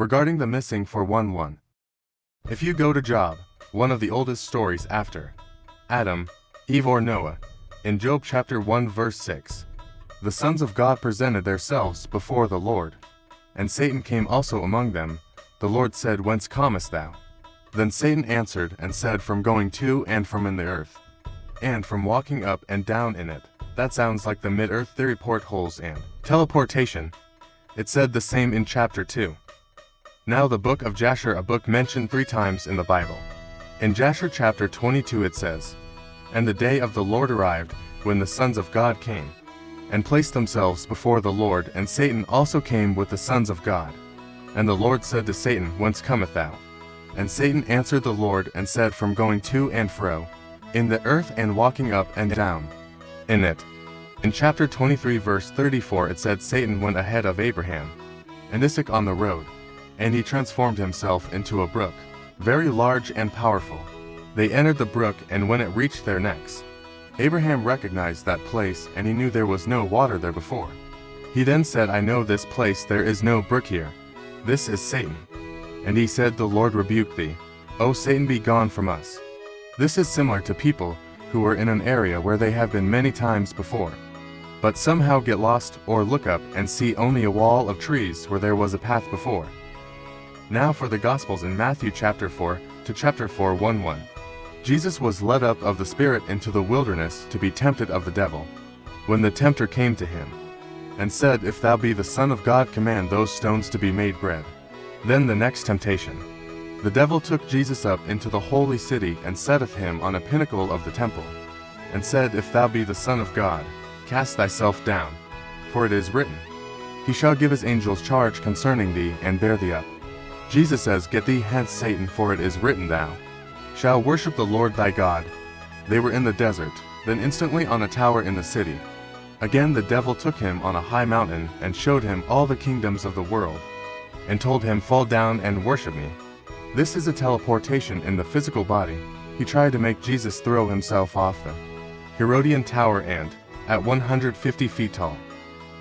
Regarding the missing 411. If you go to Job, one of the oldest stories after Adam, Eve or Noah, in Job chapter 1 verse 6, the sons of God presented themselves before the Lord, and Satan came also among them. The Lord said, Whence comest thou? Then Satan answered and said, From going to and from in the earth, and from walking up and down in it. That sounds like the mid-earth theory, portholes and teleportation. It said the same in chapter 2. Now the book of Jasher, a book mentioned 3 times in the Bible. In Jasher chapter 22 it says, And the day of the Lord arrived, when the sons of God came, and placed themselves before the Lord, and Satan also came with the sons of God. And the Lord said to Satan, Whence comest thou? And Satan answered the Lord and said, From going to and fro in the earth, and walking up and down in it. In chapter 23 verse 34 it said, Satan went ahead of Abraham and Isaac on the road, and he transformed himself into a brook, very large and powerful. They entered the brook, and when it reached their necks, Abraham recognized that place, and he knew there was no water there before. He then said, I know this place, there is no brook here. This is Satan. And he said, The Lord rebuke thee. O Satan, be gone from us. This is similar to people who are in an area where they have been many times before, but somehow get lost or look up and see only a wall of trees where there was a path before. Now for the Gospels in Matthew chapter 4 to chapter 4:1-1. Jesus was led up of the Spirit into the wilderness to be tempted of the devil. When the tempter came to him, and said, If thou be the Son of God, command those stones to be made bread. Then the next temptation. The devil took Jesus up into the holy city, and setteth him on a pinnacle of the temple, and said, If thou be the Son of God, cast thyself down. For it is written, He shall give his angels charge concerning thee, and bear thee up. Jesus says, Get thee hence, Satan, for it is written, Thou shalt worship the Lord thy God. They were in the desert, then instantly on a tower in the city. Again the devil took him on a high mountain, and showed him all the kingdoms of the world, and told him, Fall down and worship me. This is a teleportation in the physical body. He tried to make Jesus throw himself off the Herodian tower and, at 150 feet tall,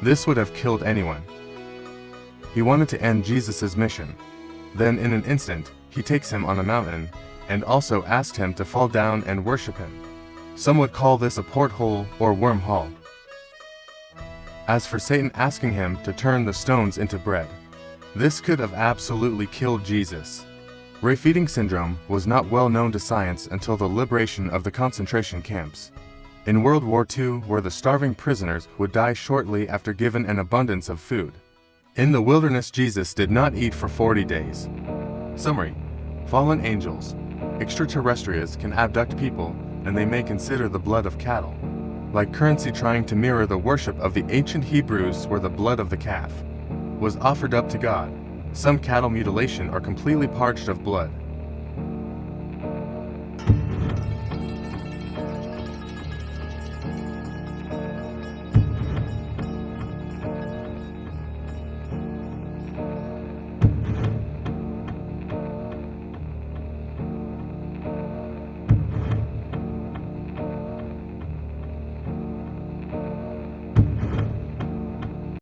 this would have killed anyone. He wanted to end Jesus' mission. Then in an instant, he takes him on a mountain, and also asked him to fall down and worship him. Some would call this a porthole or wormhole. As for Satan asking him to turn the stones into bread, this could have absolutely killed Jesus. Ray-feeding syndrome was not well known to science until the liberation of the concentration camps in World War II, where the starving prisoners would die shortly after given an abundance of food. In the wilderness, Jesus did not eat for 40 days. Summary: fallen angels, extraterrestrials can abduct people, and they may consider the blood of cattle like currency, trying to mirror the worship of the ancient Hebrews, where the blood of the calf was offered up to God. Some cattle mutilation are completely parched of blood.